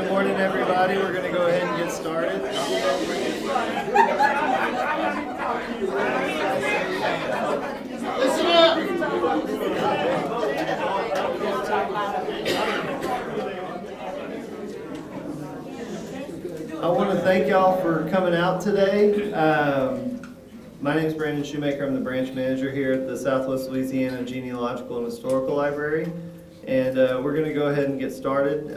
Good morning, everybody. We're going to go ahead and get started. Listen up. I want to thank y'all for coming out today. My name is Brandon Shoemaker. I'm the branch manager here at the Southwest Louisiana Genealogical and Historical Library. And we're going to go ahead and get started.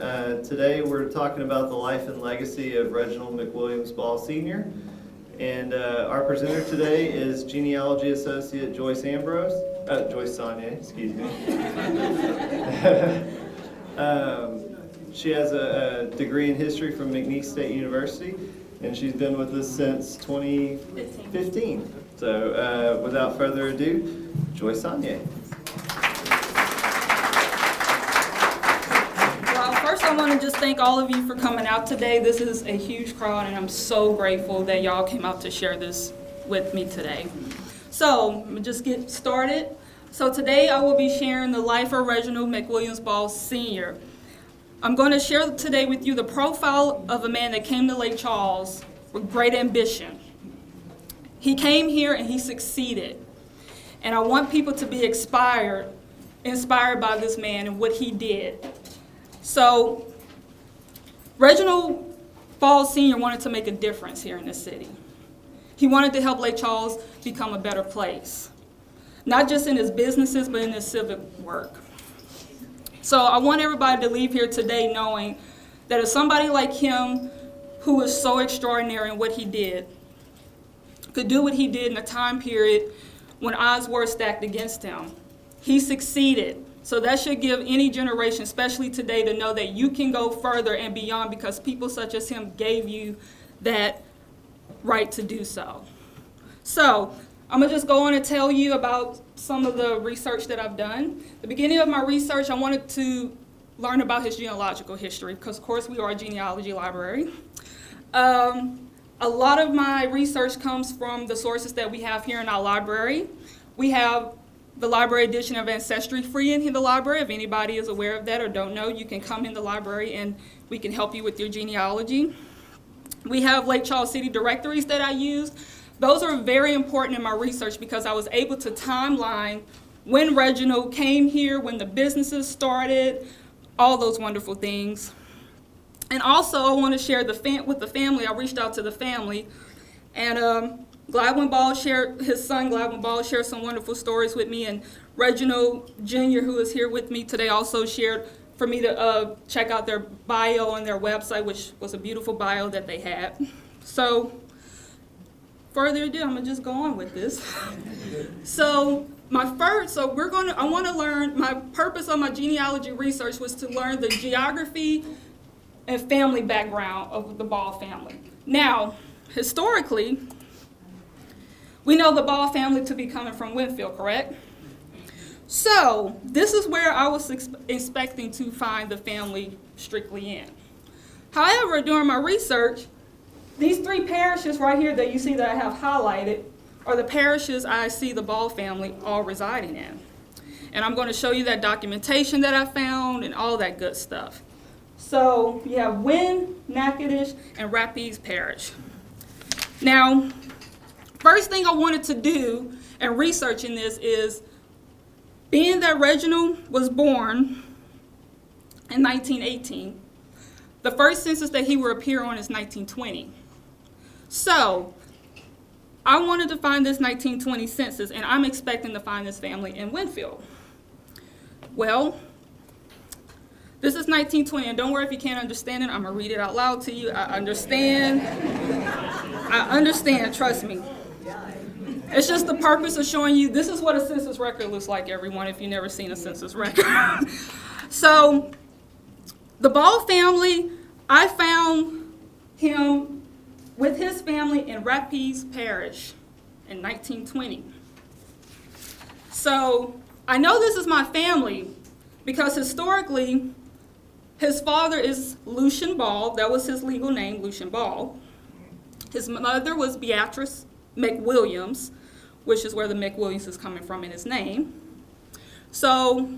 Today we're talking about the life and legacy of Reginald McWilliams Ball, Sr. And our presenter today is genealogy associate Joyce Sonnier, excuse me. She has a degree in history from McNeese State University, and she's been with us since 2015. So without further ado, Joyce Sonnier. Well, first I want to just thank all of you for coming out today. This is a huge crowd, and I'm so grateful that y'all came out to share this with me today. So I'm going to just get started. So today I will be sharing the life of Reginald McWilliams Ball, Sr. I'm going to share today with you the profile of a man that came to Lake Charles with great ambition. He came here and he succeeded. And I want people to be inspired by this man and what he did. So, Reginald Ball Sr. wanted to make a difference here in this city. He wanted to help Lake Charles become a better place, not just in his businesses, but in his civic work. So I want everybody to leave here today knowing that if somebody like him, who is so extraordinary in what he did, could do what he did in a time period when odds were stacked against him, he succeeded. So that should give any generation, especially today, to know that you can go further and beyond because people such as him gave you that right to do so. So I'm going to just go on and tell you about some of the research that I've done. At the beginning of my research, I wanted to learn about his genealogical history because, of course, we are a genealogy library. A lot of my research comes from the sources that we have here in our library. We have the library edition of Ancestry free in the library. If anybody is aware of that or don't know, you can come in the library and we can help you with your genealogy. We have Lake Charles City directories that I use. Those are very important in my research because I was able to timeline when Reginald came here, when the businesses started, all those wonderful things. And also I want to share with the family. I reached out to the family, and Gladwin Ball his son Gladwin Ball shared some wonderful stories with me, and Reginald Jr., who is here with me today, also shared for me to check out their bio on their website, which was a beautiful bio that they had. So further ado, I'm gonna just go on with this. I want to learn. My purpose of my genealogy research was to learn the geography and family background of the Ball family. Now, historically, we know the Ball family to be coming from Winfield, correct? So this is where I was expecting to find the family strictly in. However, during my research, these three parishes right here that you see that I have highlighted are the parishes I see the Ball family all residing in. And I'm going to show you that documentation that I found and all that good stuff. So you have Wynn, Natchitoches, and Rapides Parish. Now, first thing I wanted to do in researching this is, being that Reginald was born in 1918, the first census that he will appear on is 1920. So I wanted to find this 1920 census, and I'm expecting to find this family in Winfield. Well, this is 1920, and don't worry if you can't understand it. I'm going to read it out loud to you. I understand, trust me. It's just the purpose of showing you this is what a census record looks like, everyone, if you've never seen a census record. So the Ball family, I found him with his family in Rapides Parish in 1920. So I know this is my family because historically, his father is Lucian Ball. That was his legal name, Lucian Ball. His mother was Beatrice McWilliams, which is where the McWilliams is coming from in his name. So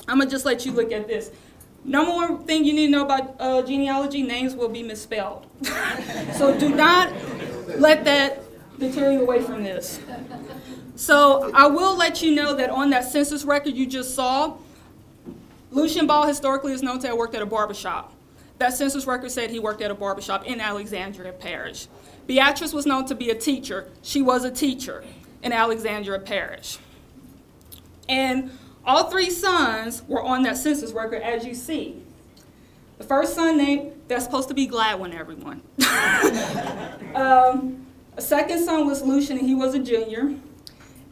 I'm going to just let you look at this. Number one thing you need to know about genealogy, names will be misspelled. So do not let that deter you away from this. So I will let you know that on that census record you just saw, Lucian Ball historically is known to have worked at a barbershop. That census record said he worked at a barbershop in Alexandria Parish. Beatrice was known to be a teacher. She was a teacher in Alexandria Parish. And all three sons were on that census record, as you see. The first son named, that's supposed to be Gladwin, everyone. A second son was Lucian, and he was a junior.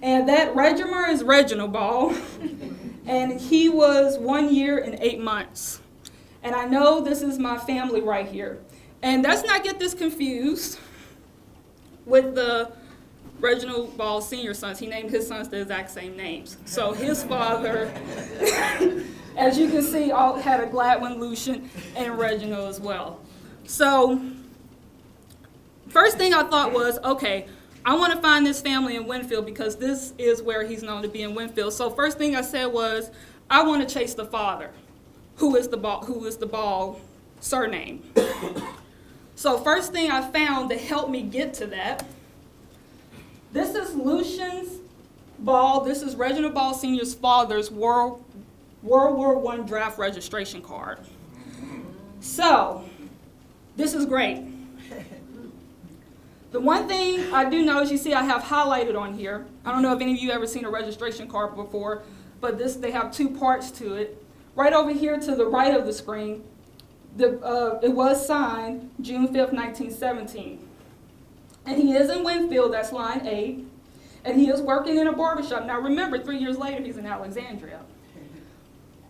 And that Regimer is Reginald Ball, and he was 1 year and 8 months. And I know this is my family right here. And let's not get this confused with the Reginald Ball Sr. sons. He named his sons the exact same names. So his father, as you can see, all had a Gladwin, Lucian, and Reginald as well. So first thing I thought was, okay, I want to find this family in Winfield because this is where he's known to be in Winfield. So first thing I said was, I want to chase the father, who is the Ball surname. So first thing I found to help me get to that, this is Lucian's Ball. This is Reginald Ball Sr.'s father's World War I draft registration card. So this is great. The one thing I do know is, you see I have highlighted on here. I don't know if any of you ever seen a registration card before, but they have two parts to it. Right over here to the right of the screen, it was signed June 5th, 1917. And he is in Winfield, that's line 8. And he is working in a barbershop. Now remember, 3 years later, he's in Alexandria.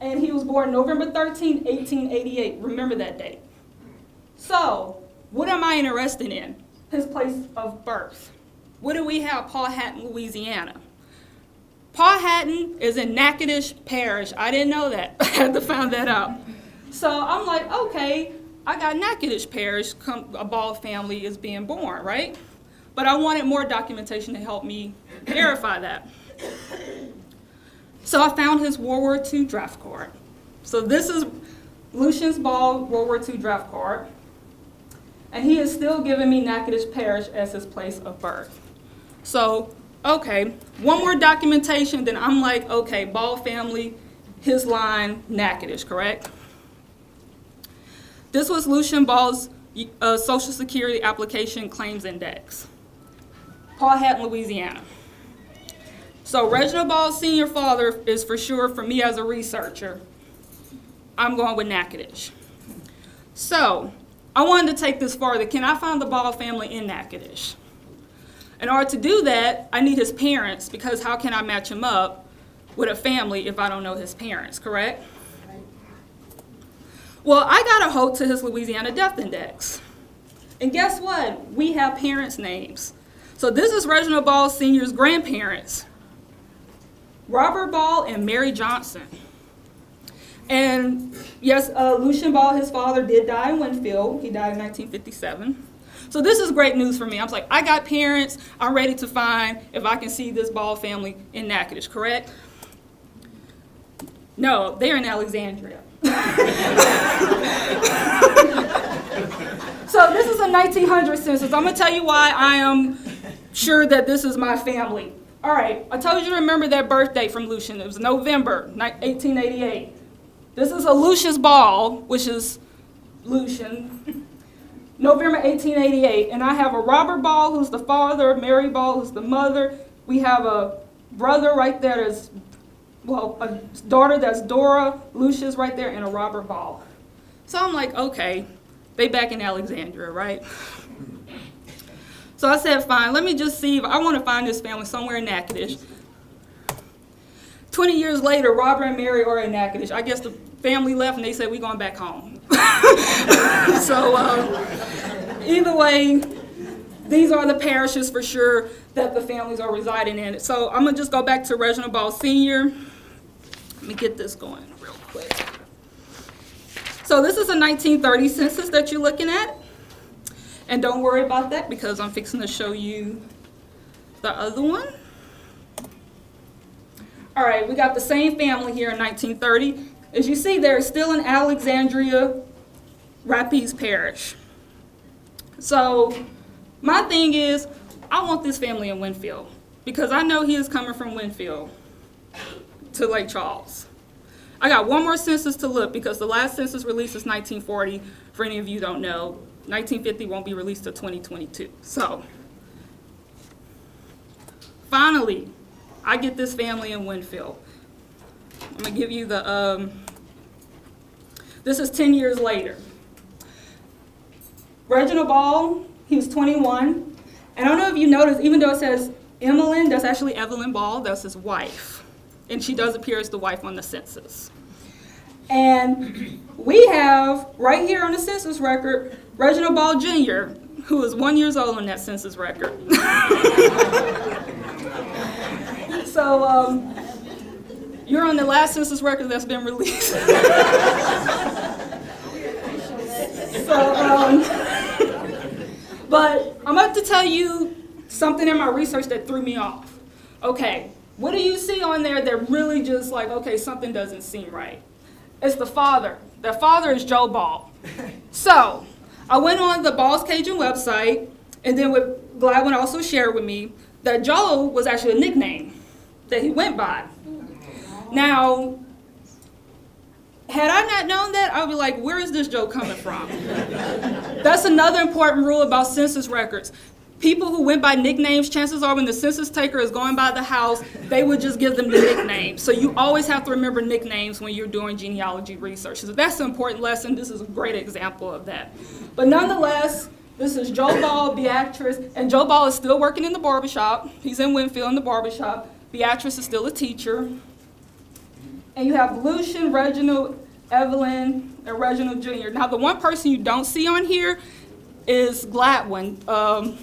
And he was born November 13, 1888. Remember that date. So, what am I interested in? His place of birth. What do we have? Powhatan, Louisiana. Powhatan is in Natchitoches Parish. I didn't know that. I had to find that out. So I'm like, okay, I got Natchitoches Parish, a Ball family is being born, right? But I wanted more documentation to help me verify that. So I found his World War II draft card. So this is Lucian's Ball World War II draft card. And he is still giving me Natchitoches Parish as his place of birth. So, okay, one more documentation, then I'm like, okay, Ball family, his line, Natchitoches, correct? This was Lucian Ball's Social Security Application Claims Index. Powhatan, Louisiana. So Reginald Ball's senior father is for sure, for me as a researcher, I'm going with Natchitoches. So, I wanted to take this farther. Can I find the Ball family in Natchitoches? In order to do that, I need his parents, because how can I match him up with a family if I don't know his parents, correct? Well, I got a hold to his Louisiana Death Index. And guess what? We have parents' names. So this is Reginald Ball Sr.'s grandparents, Robert Ball and Mary Johnson. And yes, Lucian Ball, his father, did die in Winfield. He died in 1957. So this is great news for me. I was like, I got parents. I'm ready to find if I can see this Ball family in Natchitoches, correct? No, they're in Alexandria. So this is a 1900 census. I'm going to tell you why I am sure that this is my family. All right, I told you to remember that birthday from Lucian. It was November 1888. This is a Lucius Ball, which is Lucian, November 1888. And I have a Robert Ball, who's the father, Mary Ball, who's the mother. We have a brother right there that's, well, a daughter that's Dora, Lucius right there, and a Robert Ball. So I'm like, okay, they back in Alexandria, right? So I said, fine, let me just see if I want to find this family somewhere in Natchitoches. 20 years later, Robert and Mary are in Natchitoches. I guess the family left and they said, we're going back home. So either way, these are the parishes for sure that the families are residing in. So I'm going to just go back to Reginald Ball Sr. Let me get this going real quick. So this is a 1930 census that you're looking at. And don't worry about that because I'm fixing to show you the other one. All right, we got the same family here in 1930. As you see, they're still in Alexandria Rapides Parish. So my thing is, I want this family in Winfield because I know he is coming from Winfield to Lake Charles. I got one more census to look because the last census released is 1940. For any of you who don't know, 1950 won't be released till 2022. So finally, I get this family in Winfield. I'm gonna give you the, this is 10 years later. Reginald Ball, he was 21. And I don't know if you noticed, even though it says Emmeline, that's actually Evelyn Ball, that's his wife. And she does appear as the wife on the census. And we have, right here on the census record, Reginald Ball Jr., who is 1 year old on that census record. So you're on the last census record that's been released. But I'm about to tell you something in my research that threw me off. Okay, what do you see on there that really just like, okay, something doesn't seem right? It's the father. The father is Joe Ball. So I went on the Ball's Cajun website, and then Gladwin also shared with me that Joe was actually a nickname that he went by. Now, had I not known that, I would be like, where is this Joe coming from? That's another important rule about census records. People who went by nicknames, chances are when the census taker is going by the house, they would just give them the nickname. So you always have to remember nicknames when you're doing genealogy research. So that's an important lesson. This is a great example of that. But nonetheless, this is Joe Ball, Beatrice, and Joe Ball is still working in the barbershop. He's in Winfield in the barbershop. Beatrice is still a teacher. And you have Lucian, Reginald, Evelyn, and Reginald Jr. Now, the one person you don't see on here is Gladwin,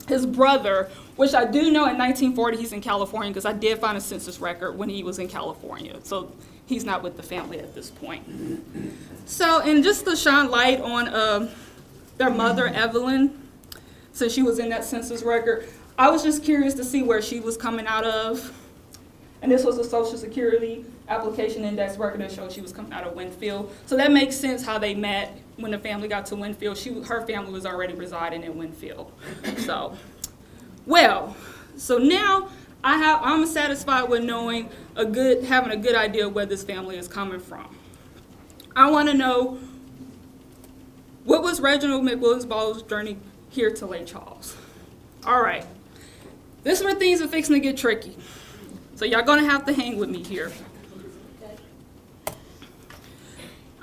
his brother, which I do know in 1940 he's in California because I did find a census record when he was in California. So he's not with the family at this point. So, and just to shine light on their mother, Evelyn, since she was in that census record, I was just curious to see where she was coming out of. And this was a Social Security application index record that showed she was coming out of Winfield. So that makes sense how they met when the family got to Winfield. Her family was already residing in Winfield. So now I'm satisfied with knowing having a good idea where this family is coming from. I want to know, what was Reginald McWilliams Ball's journey here to Lake Charles? All right, this is where things are fixing to get tricky. So y'all gonna have to hang with me here.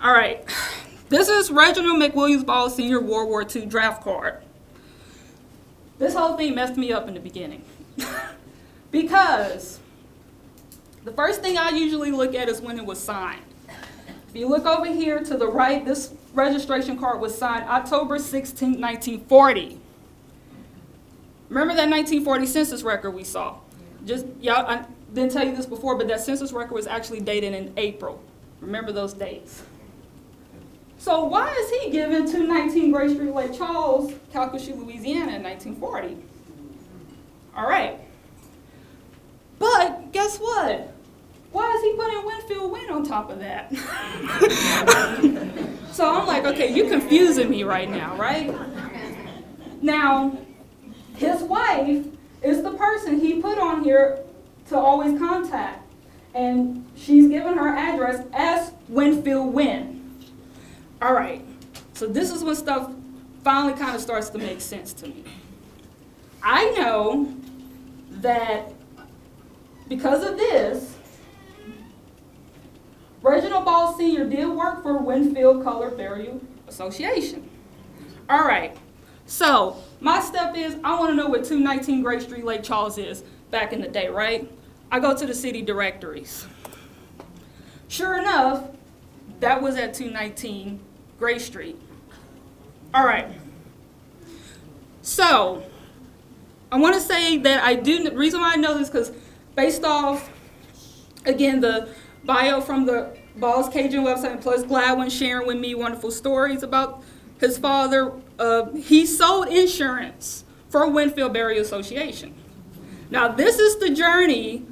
All right, this is Reginald McWilliams Ball Sr. World War II draft card. This whole thing messed me up in the beginning because the first thing I usually look at is when it was signed. If you look over here to the right, this registration card was signed October 16, 1940. Remember that 1940 census record we saw? I didn't tell you this before, but that census record was actually dated in April. Remember those dates. So why is he given 219 Gray Street, Lake Charles, Calcasieu, Louisiana in 1940? All right. But guess what? Why is he putting Winfield Win on top of that? So I'm like, okay, you're confusing me right now, right? Now, his wife is the person he put on here to always contact. And she's given her address as Winfield Win. All right, so this is when stuff finally kind of starts to make sense to me. I know that because of this, Reginald Ball Sr. did work for Winfield Colored Burial Association. All right, so my step is I want to know what 219 Gray Street, Lake Charles is back in the day, right? I go to the city directories. Sure enough, that was at 219 Gray Street. All right. So I want to say that the reason why I know this because based off, again, the bio from the Ball's Cajun website, plus Gladwin sharing with me wonderful stories about his father, he sold insurance for Winfield Burial Association. Now, this is the journey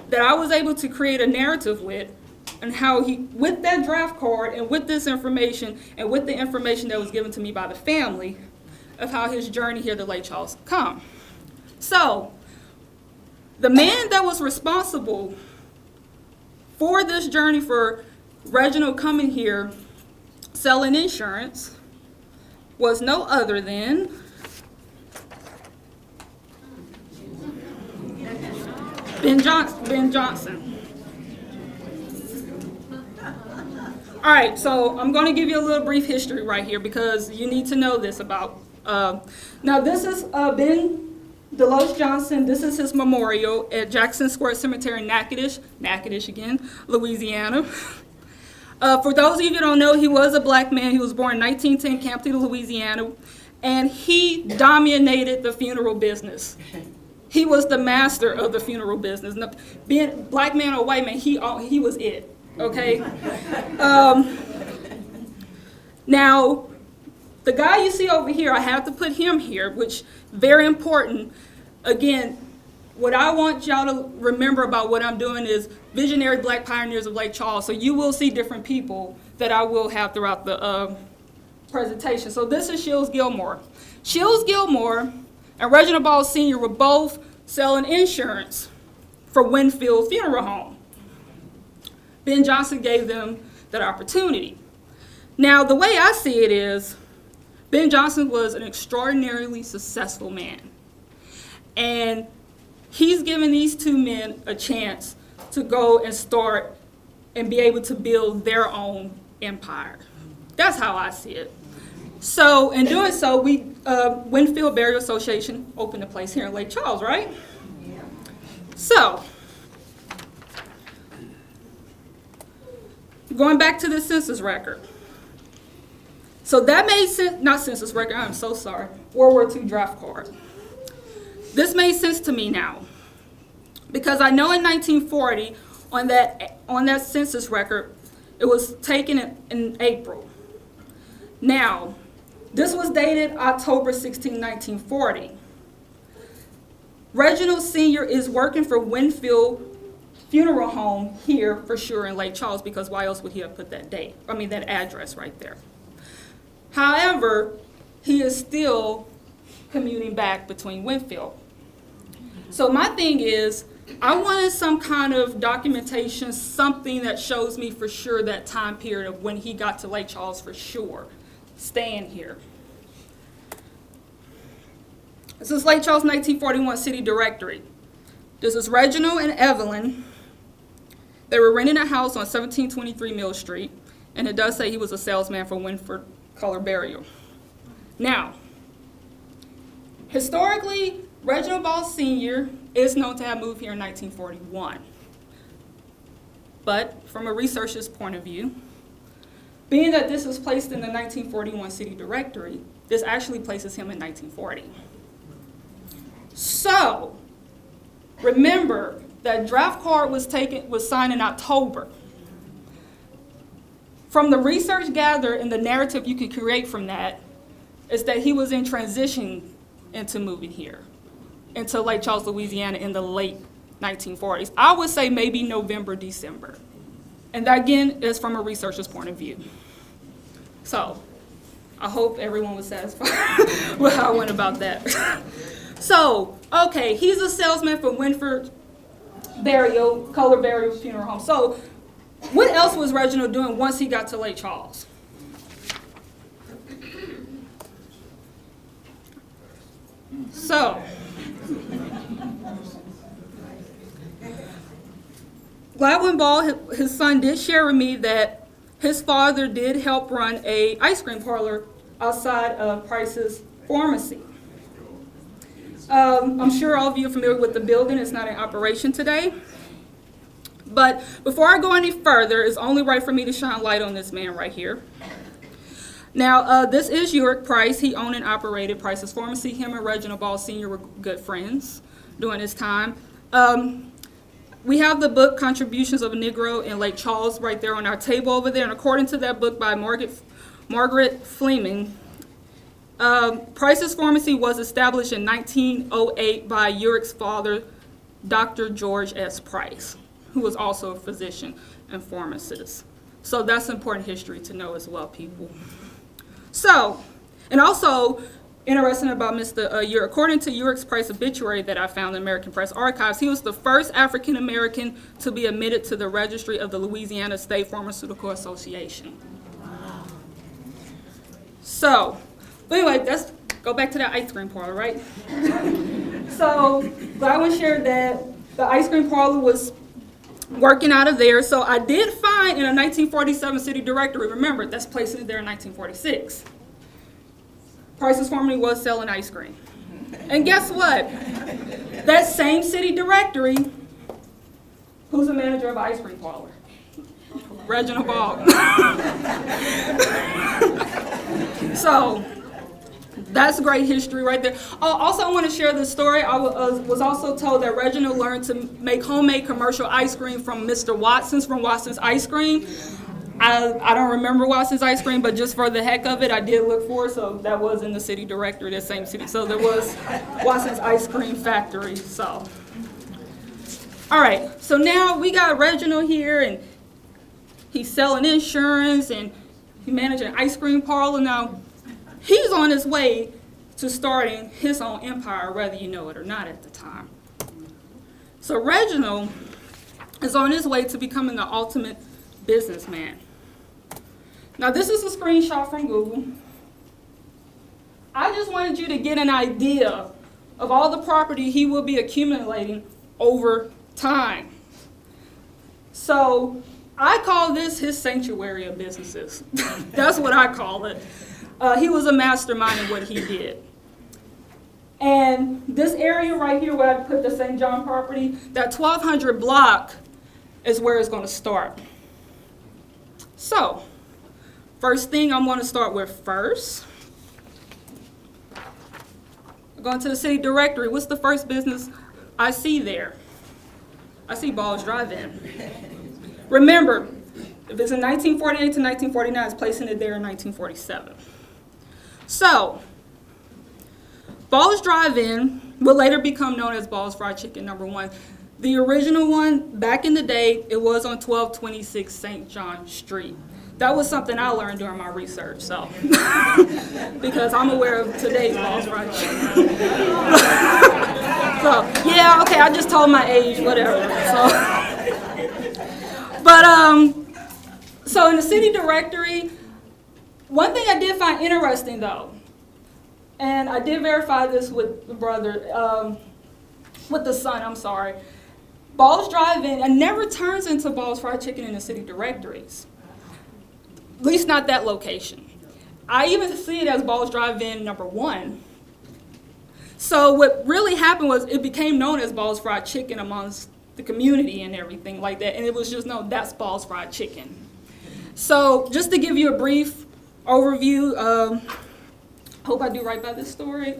that I was able to create a narrative with and how he, with that draft card and with this information and with the information that was given to me by the family, of how his journey here to Lake Charles come. So, the man that was responsible for this journey for Reginald coming here, selling insurance, was no other than Ben Johnson. All right, so I'm going to give you a little brief history right here because you need to know this about. Now, this is Ben Deloach Johnson. This is his memorial at Jackson Square Cemetery in Natchitoches again, Louisiana. For those of you who don't know, he was a black man. He was born in 1910, Campton, Louisiana, and he dominated the funeral business. He was the master of the funeral business. Now, being black man or white man, he was it. Okay. Now, the guy you see over here, I have to put him here, which very important. Again, what I want y'all to remember about what I'm doing is visionary black pioneers of Lake Charles. So you will see different people that I will have throughout the presentation. So this is Shields Gilmore. Shields Gilmore and Reginald Ball Sr. were both selling insurance for Winfield Funeral Home. Ben Johnson gave them that opportunity. Now, the way I see it is, Ben Johnson was an extraordinarily successful man. And he's given these two men a chance to go and start and be able to build their own empire. That's how I see it. So, in doing so, Winfield Burial Association opened a place here in Lake Charles, right? Yeah. So, going back to the census record. So that made sense, not census record, I'm so sorry, World War II draft card. This made sense to me now, because I know in 1940, on that census record, it was taken in April. Now, this was dated October 16, 1940. Reginald Sr. is working for Winfield Funeral Home here for sure in Lake Charles, because why else would he have put that address right there? However, he is still commuting back between Winfield. So my thing is, I wanted some kind of documentation, something that shows me for sure that time period of when he got to Lake Charles for sure, staying here. This is Lake Charles 1941 City Directory. This is Reginald and Evelyn. They were renting a house on 1723 Mill Street, and it does say he was a salesman for Winford Color Burial. Now, historically, Reginald Ball Sr. is known to have moved here in 1941. But from a researcher's point of view, being that this is placed in the 1941 City Directory, this actually places him in 1940. So, remember that draft card was signed in October. From the research gathered and the narrative you can create from that is that he was in transition into moving here, into Lake Charles, Louisiana in the late 1940s. I would say maybe November, December. And that, again, is from a researcher's point of view. So, I hope everyone was satisfied with how I went about that. So, okay, he's a salesman for Winford Color Burial Funeral Home. So, what else was Reginald doing once he got to Lake Charles? So, Gladwin Ball, his son, did share with me that his father did help run a ice cream parlor outside of Price's Pharmacy. I'm sure all of you are familiar with the building. It's not in operation today. But before I go any further, it's only right for me to shine light on this man right here. Now, this is Uric Price. He owned and operated Price's Pharmacy. Him and Reginald Ball Sr. were good friends during his time. We have the book Contributions of a Negro in Lake Charles right there on our table over there. And according to that book by Margaret Fleming, Price's Pharmacy was established in 1908 by Uric's father, Dr. George S. Price, who was also a physician and pharmacist. So that's important history to know as well, people. So, and also interesting about Mr. Urick, according to Urick's Price obituary that I found in American Press Archives, he was the first African American to be admitted to the registry of the Louisiana State Pharmaceutical Association. So, but anyway, let's go back to that ice cream parlor, right? So, Gladwin shared that the ice cream parlor was working out of there. So I did find in a 1947 city directory, remember, that's placed in there in 1946. Price's formerly was selling ice cream. And guess what? That same city directory, who's the manager of the ice cream parlor? Reginald Ball. So that's great history right there. Also, I want to share this story. I was also told that Reginald learned to make homemade commercial ice cream from Mr. Watson's from Watson's Ice Cream. I don't remember Watson's Ice Cream, but just for the heck of it, I did look for it. So that was in the city directory, that same city. So there was Watson's Ice Cream Factory. So, all right. So now we got Reginald here, and he's selling insurance, and he's managing an ice cream parlor. Now, he's on his way to starting his own empire, whether you know it or not at the time. So Reginald is on his way to becoming the ultimate businessman. Now, this is a screenshot from Google. I just wanted you to get an idea of all the property he will be accumulating over time. So I call this his sanctuary of businesses. That's what I call it. He was a mastermind in what he did. And this area right here where I put the St. John property, that 1200 block is where it's going to start. So, first thing I'm going to start with first. Going to the city directory. What's the first business I see there? I see Ball's Drive-In. Remember, if it's in 1948 to 1949, it's placing it there in 1947. So, Ball's Drive-In will later become known as Ball's Fried Chicken #1. The original one, back in the day, it was on 1226 St. John Street. That was something I learned during my research, so. Because I'm aware of today's Ball's Fried Chicken. So, yeah, okay, I just told my age, whatever. So in the city directory, one thing I did find interesting, though, and I did verify this with the brother, with the son, I'm sorry. Ball's Drive-In, and never turns into Ball's Fried Chicken in the city directories. At least not that location. I even see it as Ball's Drive-In #1. So what really happened was it became known as Ball's Fried Chicken amongst the community and everything like that, and it was just known that's Ball's Fried Chicken. So just to give you a brief overview, hope I do right by this story.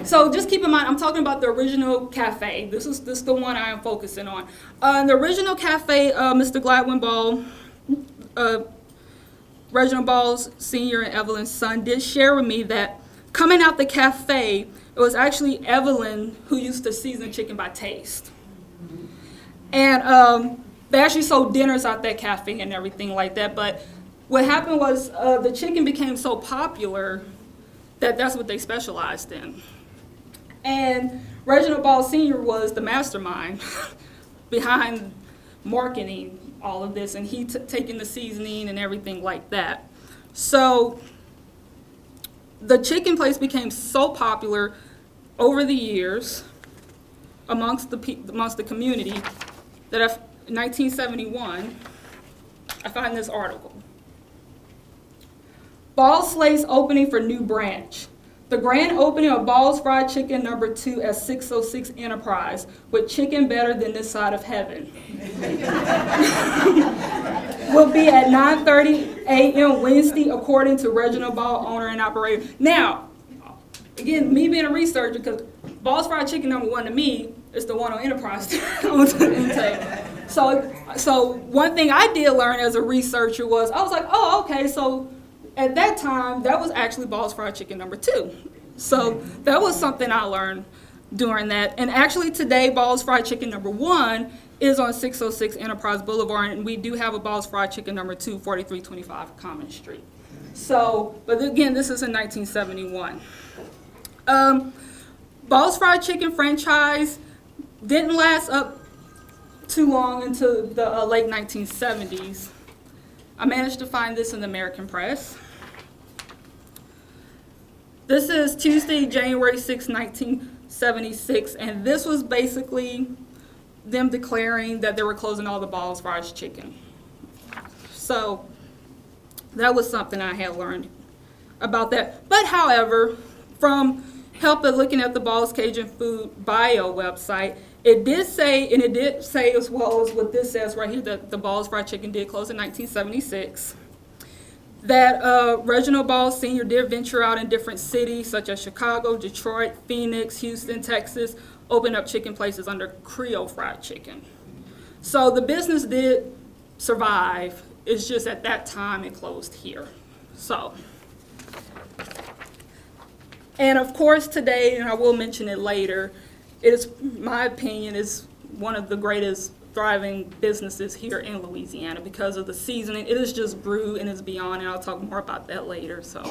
So just keep in mind, I'm talking about the original cafe. This is the one I am focusing on. The original cafe, Mr. Gladwin Ball, Reginald Ball's Senior and Evelyn's son did share with me that coming out the cafe, it was actually Evelyn who used to season chicken by taste. And they actually sold dinners out that cafe and everything like that. But what happened was the chicken became so popular that that's what they specialized in. And Reginald Ball Sr. was the mastermind behind marketing all of this, and he taking the seasoning and everything like that. So the chicken place became so popular over the years amongst the community that in 1971, I find this article. Ball slates opening for new branch. The grand opening of Ball's Fried Chicken #2 at 606 Enterprise, with chicken better than this side of heaven, will be at 9:30 a.m. Wednesday, according to Reginald Ball, owner and operator. Now, again, me being a researcher, because Ball's Fried Chicken #1 to me is the one on Enterprise. So one thing I did learn as a researcher was, I was like, oh, okay, so at that time, that was actually Ball's Fried Chicken #2. So that was something I learned during that. And actually today, Ball's Fried Chicken #1 is on 606 Enterprise Boulevard, and we do have a Ball's Fried Chicken #2, 4325 Common Street. So, but again, this is in 1971. Ball's Fried Chicken franchise didn't last up too long until the late 1970s. I managed to find this in the American Press. This is Tuesday, January 6, 1976, and this was basically them declaring that they were closing all the Ball's Fried Chicken. So that was something I had learned about that. But however, from help at looking at the Ball's Cajun Food bio website, it did say, and it did say as well as what this says right here, that the Ball's Fried Chicken did close in 1976. That Reginald Ball Sr. did venture out in different cities such as Chicago, Detroit, Phoenix, Houston, Texas, opened up chicken places under Creole Fried Chicken. So the business did survive. It's just at that time it closed here. So, and of course today, and I will mention it later, it is, my opinion, is one of the greatest thriving businesses here in Louisiana because of the seasoning. It is just brewed and it's beyond, and I'll talk more about that later. So,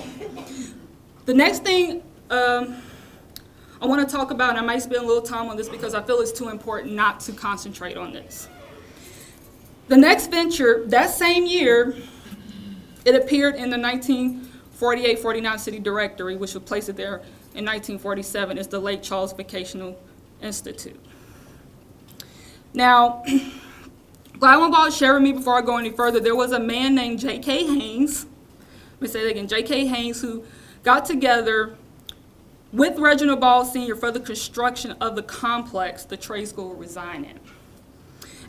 the next thing I want to talk about, and I might spend a little time on this because I feel it's too important not to concentrate on this. The next venture, that same year, it appeared in the 1948-49 City Directory, which would place it there in 1947, is the Lake Charles Vocational Institute. Now, Gladwin Ball shared with me before I go any further, there was a man named J.K. Haynes, let me say that again, J.K. Haynes, who got together with Reginald Ball Sr. for the construction of the complex the trade school will reside in.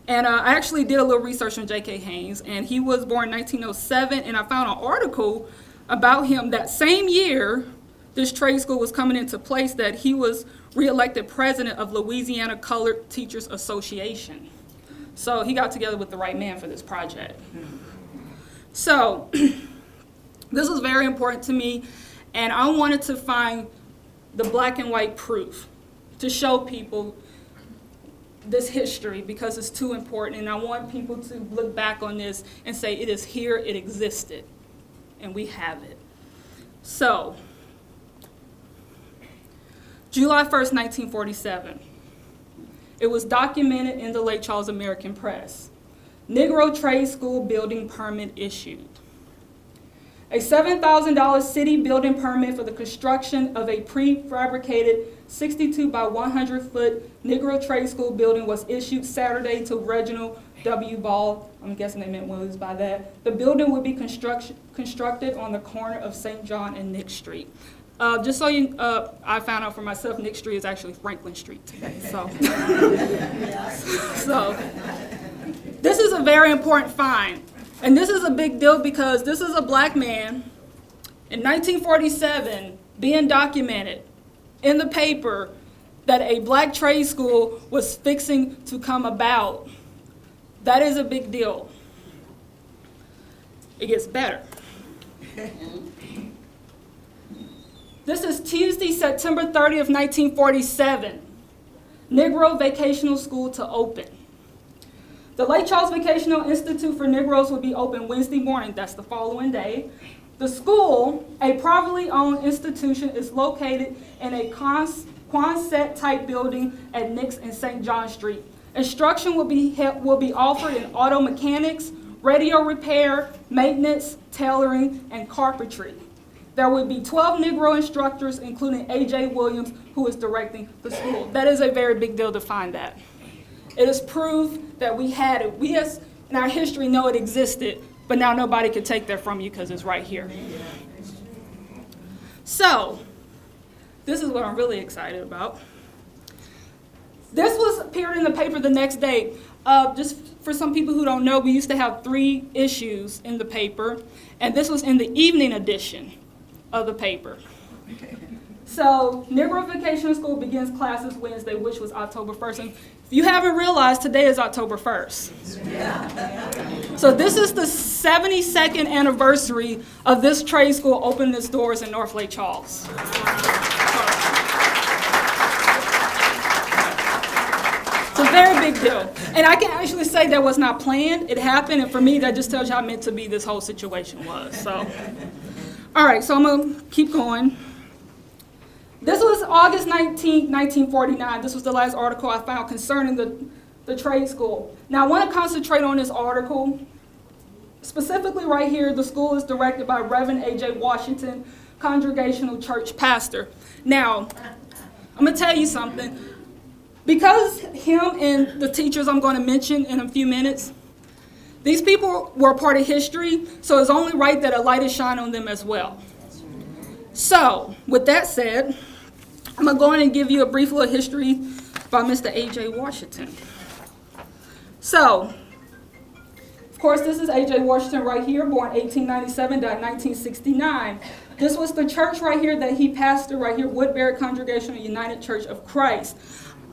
And I actually did a little research on J.K. Haynes, and he was born in 1907, and I found an article about him that same year this trade school was coming into place, that he was re-elected president of Louisiana Colored Teachers Association. So he got together with the right man for this project. So this was very important to me, and I wanted to find the black and white proof to show people this history because it's too important, and I want people to look back on this and say it is here, it existed, and we have it. So, July 1st, 1947. It was documented in the Lake Charles American Press. Negro Trade School building permit issued. A $7,000 city building permit for the construction of a prefabricated 62 by 100 foot Negro Trade School building was issued Saturday to Reginald W. Ball. I'm guessing they meant Williams by that. The building would be constructed on the corner of St. John and Nick Street. Just so you, I found out for myself, Nick Street is actually Franklin Street today. So, so this is a very important find. And this is a big deal because this is a black man in 1947 being documented in the paper that a black trade school was fixing to come about. That is a big deal. It gets better. This is Tuesday, September 30th, 1947. Negro Vocational School to open. The Lake Charles Vocational Institute for Negroes will be open Wednesday morning, that's the following day. The school, a privately owned institution, is located in a Quonset-type building at Nix and St. John Street. Instruction will be offered in auto mechanics, radio repair, maintenance, tailoring, and carpentry. There will be 12 Negro instructors, including A.J. Williams, who is directing the school. That is a very big deal to find that. It is proof that we had it. We, as in our history, know it existed, but now nobody can take that from you because it's right here. So, this is what I'm really excited about. This was appeared in the paper the next day. Just for some people who don't know, we used to have 3 issues in the paper, and this was in the evening edition of the paper. So, Negro Vocational School begins classes Wednesday, which was October 1st. And if you haven't realized, today is October 1st. So this is the 72nd anniversary of this trade school opening its doors in North Lake Charles. Very big deal. And I can actually say that was not planned. It happened, and for me, that just tells you how meant to be this whole situation was. So, all right, so I'm going to keep going. This was August 19, 1949. This was the last article I found concerning the trade school. Now, I want to concentrate on this article. Specifically right here, the school is directed by Reverend A.J. Washington, Congregational Church pastor. Now, I'm going to tell you something. Because him and the teachers I'm going to mention in a few minutes, these people were a part of history, so it's only right that a light is shined on them as well. So, with that said, I'm going to go in and give you a brief little history by Mr. A.J. Washington. So, of course, this is A.J. Washington right here, born 1897, died 1969. This was the church right here that he pastored right here, Woodbury Congregational United Church of Christ.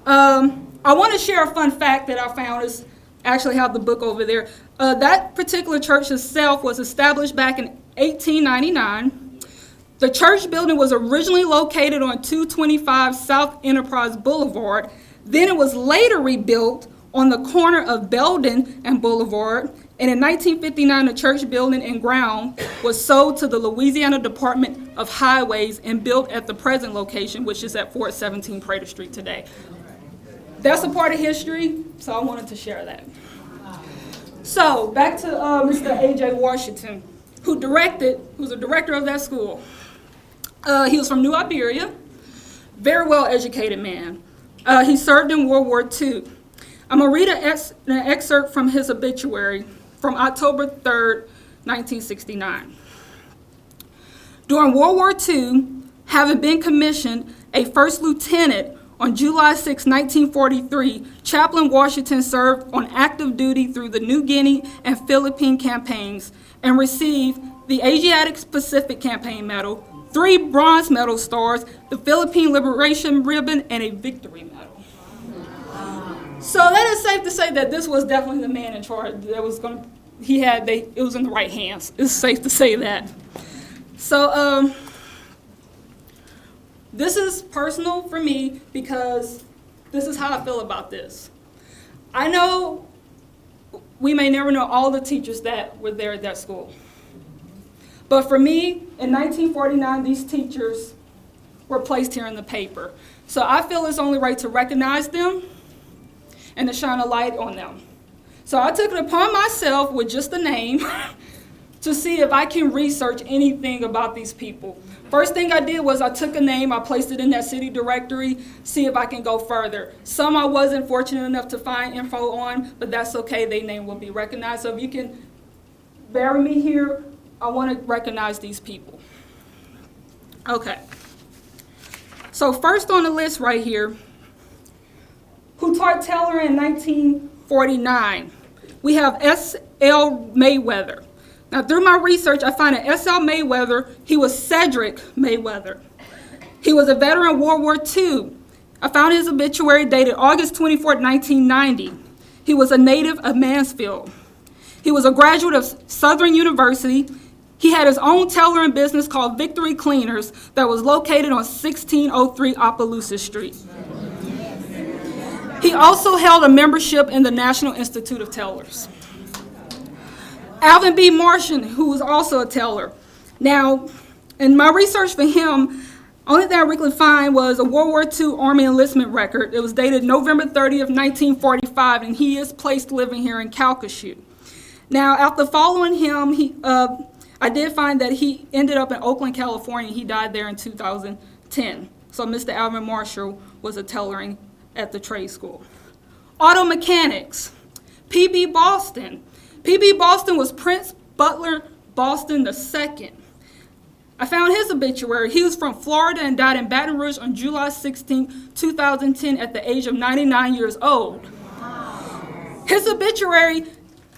I want to share a fun fact that I found. Is actually have the book over there. That particular church itself was established back in 1899. The church building was originally located on 225 South Enterprise Boulevard. Then it was later rebuilt on the corner of Belden and Boulevard. And in 1959, the church building and ground was sold to the Louisiana Department of Highways and built at the present location, which is at 417 Prater Street today. That's a part of history, so I wanted to share that. So back to Mr. A.J. Washington, who was a director of that school. He was from New Iberia, very well-educated man. He served in World War II. I'm going to read an excerpt from his obituary from October 3rd, 1969. During World War II, having been commissioned a first lieutenant on July 6, 1943, Chaplain Washington served on active duty through the New Guinea and Philippine campaigns and received the Asiatic Pacific Campaign Medal, 3 bronze medal stars, the Philippine Liberation Ribbon, and a Victory Medal. So that is safe to say that this was definitely the man in charge that was going to, it was in the right hands. It's safe to say that. So this is personal for me because this is how I feel about this. I know we may never know all the teachers that were there at that school. But for me, in 1949, these teachers were placed here in the paper. So I feel it's only right to recognize them and to shine a light on them. So I took it upon myself with just a name to see if I can research anything about these people. First thing I did was I took a name, I placed it in that city directory, see if I can go further. Some I wasn't fortunate enough to find info on, but that's okay, their name will be recognized. So if you can bear with me here, I want to recognize these people. Okay. So first on the list right here, who taught Taylor in 1949, we have S.L. Mayweather. Now, through my research, I find that S.L. Mayweather, he was Cedric Mayweather. He was a veteran of World War II. I found his obituary dated August 24, 1990. He was a native of Mansfield. He was a graduate of Southern University. He had his own tailoring business called Victory Cleaners that was located on 1603 Opelousas Street. He also held a membership in the National Institute of Tailors. Alvin B. Martian, who was also a tailor. Now, in my research for him, only thing I really find was a World War II Army enlistment record. It was dated November 30th, 1945, and he is placed living here in Calcasieu. Now, after following him, I did find that he ended up in Oakland, California. He died there in 2010. So Mr. Alvin Marshall was a tailoring at the trade school. Auto mechanics, P.B. Boston. P.B. Boston was Prince Butler Boston II. I found his obituary. He was from Florida and died in Baton Rouge on July 16, 2010 at the age of 99 years old. His obituary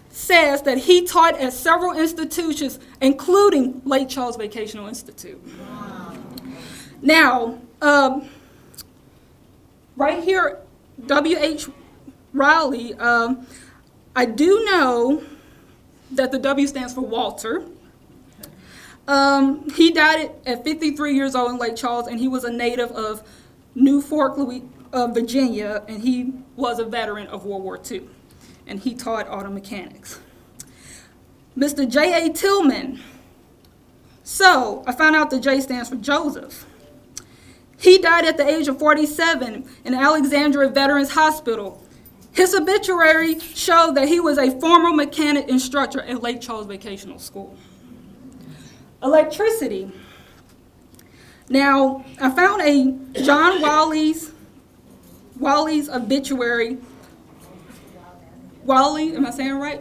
says that he taught at several institutions, including Lake Charles Vocational Institute. Now, right here, W.H. Riley, I do know that the W stands for Walter. He died at 53 years old in Lake Charles, and he was a native of New Fork, Virginia, and he was a veteran of World War II, and he taught auto mechanics. Mr. J.A. Tillman. So I found out the J stands for Joseph. He died at the age of 47 in Alexandria Veterans Hospital. His obituary showed that he was a former mechanic instructor at Lake Charles Vocational School. Electricity. Now, I found a John Wally's obituary. Wally, am I saying it right?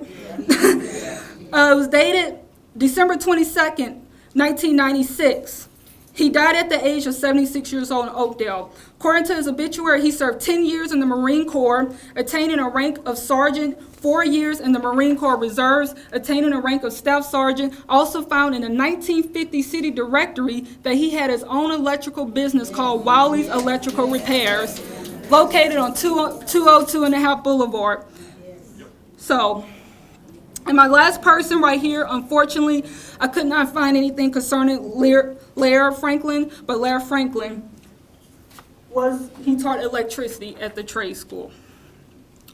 It was dated December 22nd, 1996. He died at the age of 76 years old in Oakdale. According to his obituary, he served 10 years in the Marine Corps, attaining a rank of sergeant, 4 years in the Marine Corps Reserves, attaining a rank of staff sergeant. Also found in the 1950 city directory that he had his own electrical business called Wally's Electrical Repairs, located on 202 and a half Boulevard. So, and my last person right here, unfortunately, I could not find anything concerning Laird Franklin, but Laird Franklin he taught electricity at the trade school.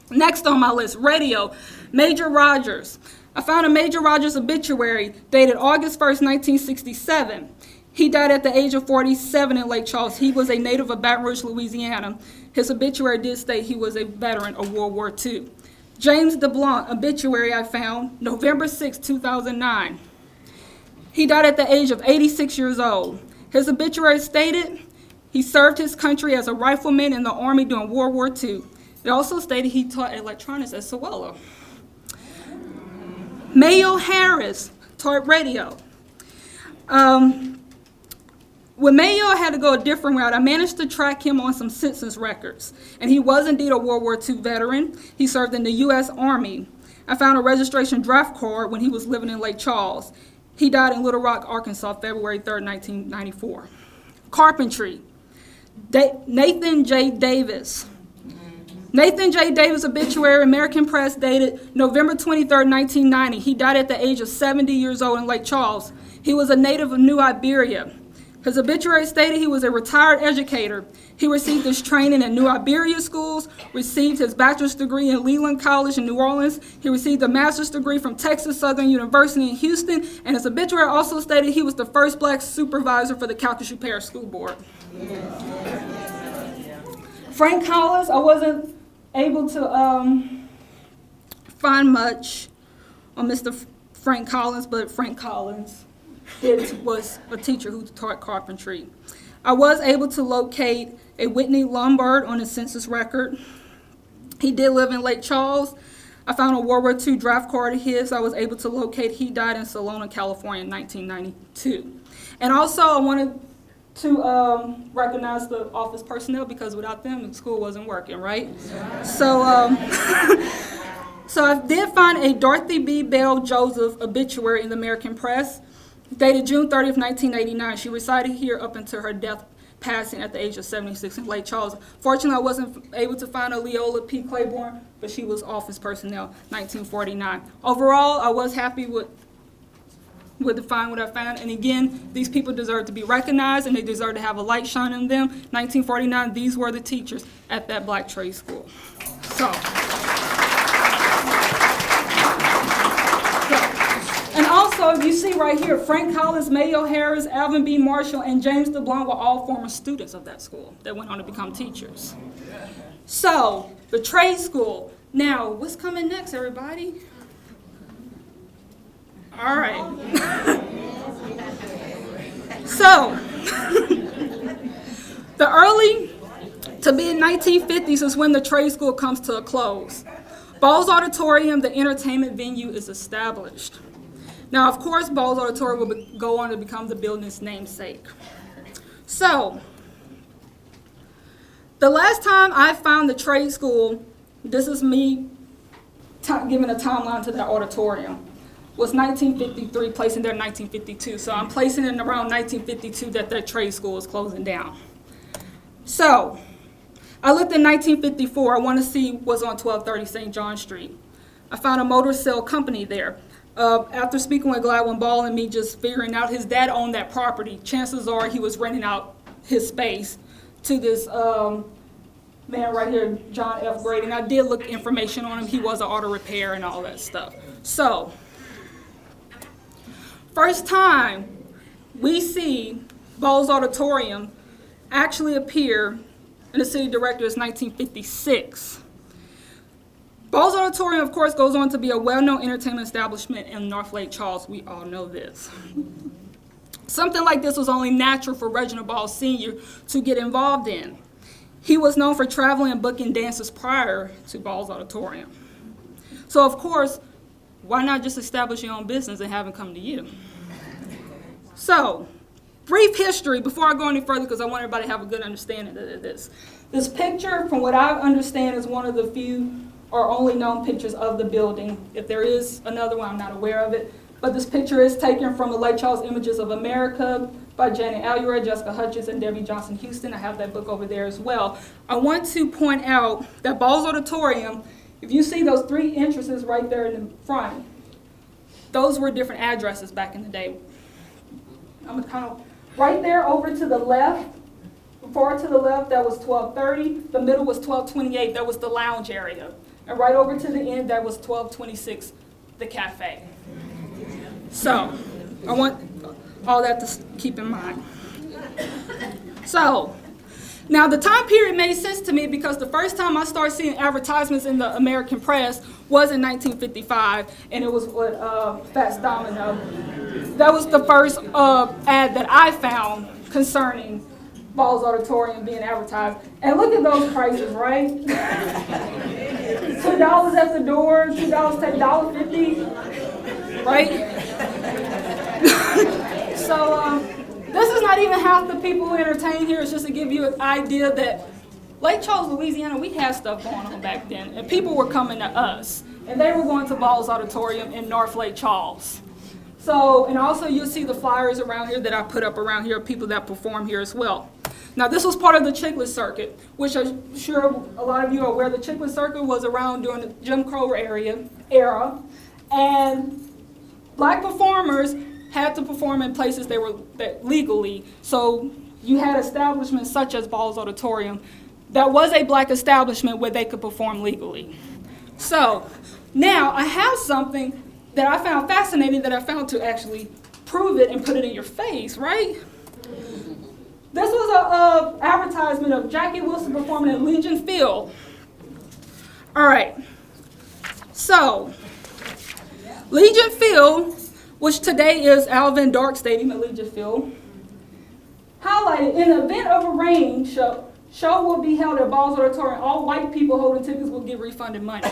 Next on my list, radio, Major Rogers. I found a Major Rogers obituary dated August 1st, 1967. He died at the age of 47 in Lake Charles. He was a native of Baton Rouge, Louisiana. His obituary did state he was a veteran of World War II. James DeBlanc, obituary I found, November 6, 2009. He died at the age of 86 years old. His obituary stated he served his country as a rifleman in the Army during World War II. It also stated he taught electronics at Sewello. Mayo Harris taught radio. With Mayo, I had to go a different route. I managed to track him on some census records, and he was indeed a World War II veteran. He served in the U.S. Army. I found a registration draft card when he was living in Lake Charles. He died in Little Rock, Arkansas, February 3rd, 1994. Carpentry, Nathan J. Davis. Nathan J. Davis obituary, American Press, dated November 23rd, 1990. He died at the age of 70 years old in Lake Charles. He was a native of New Iberia. His obituary stated he was a retired educator. He received his training in New Iberia schools, received his bachelor's degree in Leland College in New Orleans. He received a master's degree from Texas Southern University in Houston, and his obituary also stated he was the first black supervisor for the Calcasieu Parish School Board. Frank Collins, I wasn't able to find much on Mr. Frank Collins, but Frank Collins was a teacher who taught carpentry. I was able to locate a Whitney Lombard on his census record. He did live in Lake Charles. I found a World War II draft card of his I was able to locate. He died in Salona, California in 1992. And also I wanted to recognize the office personnel because without them, the school wasn't working, right? So, so I did find a Dorothy B. Bell Joseph obituary in the American Press, dated June 30th, 1989. She resided here up until her death, passing at the age of 76 in Lake Charles. Fortunately, I wasn't able to find a Leola P. Claiborne, but she was office personnel, 1949. Overall, I was happy with find what I found. And again, these people deserve to be recognized and they deserve to have a light shine on them. 1949, these were the teachers at that black trade school. And also, you see right here, Frank Collins, Mayo Harris, Alvin B. Marshall, and James DeBlanc were all former students of that school that went on to become teachers. So, the trade school. Now, what's coming next, everybody? All right. So, the early to mid-1950s is when the trade school comes to a close. Ball's Auditorium, the entertainment venue, is established. Now, of course, Ball's Auditorium will go on to become the building's namesake. So, the last time I found the trade school, this is me giving a timeline to that auditorium, was 1953, placing there in 1952. So I'm placing it around 1952 that trade school is closing down. So, I looked in 1954. I want to see what's on 1230 St. John Street. I found a motor sale company there. After speaking with Gladwin Ball and me just figuring out his dad owned that property, chances are he was renting out his space to this man right here, John F. Grady. And I did look information on him. He was an auto repair and all that stuff. So, first time we see Ball's Auditorium actually appear in the city directory is 1956. Ball's Auditorium, of course, goes on to be a well-known entertainment establishment in North Lake Charles. We all know this. Something like this was only natural for Reginald Ball Sr. to get involved in. He was known for traveling and booking dances prior to Ball's Auditorium. So, of course, why not just establish your own business and have them come to you? So, brief history before I go any further, because I want everybody to have a good understanding of this. This picture, from what I understand, is one of the few or only known pictures of the building. If there is another one, I'm not aware of it. But this picture is taken from the Lake Charles Images of America by Janet Allura, Jessica Hutchins, and Debbie Johnson Houston. I have that book over there as well. I want to point out that Ball's Auditorium, if you see those 3 entrances right there in the front, those were different addresses back in the day. I'm going to kind of, right there over to the left, far to the left, that was 1230. The middle was 1228, that was the lounge area. And right over to the end, that was 1226, the cafe. So, I want all that to keep in mind. So, now the time period made sense to me because the first time I started seeing advertisements in the American press was in 1955, and it was with Fats Domino. That was the first ad that I found concerning Ball's Auditorium being advertised. And look at those prices, right? $2 at the door, $2 to $1.50, right? So this is not even half the people who entertain here. It's just to give you an idea that Lake Charles, Louisiana, we had stuff going on back then. And people were coming to us. And they were going to Ball's Auditorium in North Lake Charles. So, and also you'll see the flyers around here that I put up around here of people that perform here as well. Now this was part of the Chiclet Circuit, which I'm sure a lot of you are aware the Chiclet Circuit was around during the Jim Crow era. And black performers had to perform in places that legally. So you had establishments such as Ball's Auditorium that was a black establishment where they could perform legally. So now I have something that I found fascinating that I found to actually prove it and put it in your face, right? This was an advertisement of Jackie Wilson performing at Legion Field. All right. So, Legion Field, which today is Alvin Dark Stadium at Legion Field, highlighted in the event of a rain show will be held at Ball's Auditorium. All white people holding tickets will get refunded money.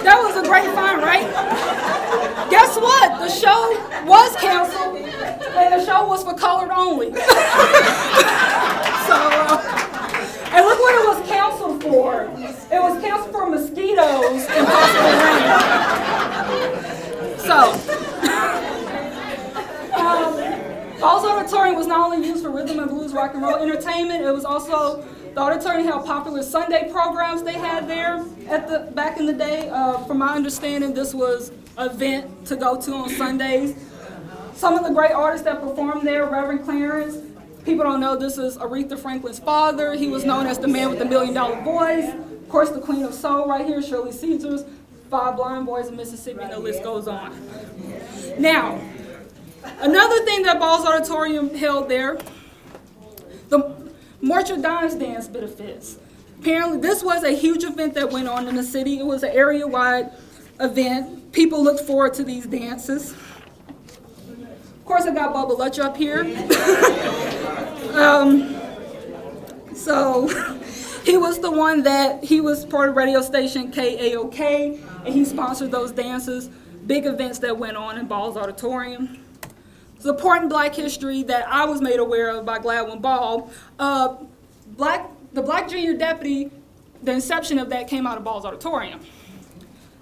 That was a great find, right? Guess what? The show was canceled, and the show was for colored only. And look what it was canceled for. It was canceled for mosquitoes and possible rain. So, Ball's Auditorium was not only used for rhythm and blues, rock and roll entertainment, it was also, the auditorium held popular Sunday programs they had there back in the day. From my understanding, this was an event to go to on Sundays. Some of the great artists that performed there, Reverend Clarence. People don't know this is Aretha Franklin's father. He was known as the man with the $1 million voice. Of course, the Queen of Soul right here, Shirley Caesars, 5 Blind Boys of Mississippi, and the list goes on. Now, another thing that Ball's Auditorium held there, the Mortuary Dimes Dance benefits. Apparently, this was a huge event that went on in the city. It was an area-wide event. People looked forward to these dances. Of course, I got Bubba Lutch up here. So he was the one he was part of radio station KAOK, and he sponsored those dances, big events that went on in Ball's Auditorium. It's important black history that I was made aware of by Gladwin Ball. The Black Junior Deputy, the inception of that came out of Ball's Auditorium.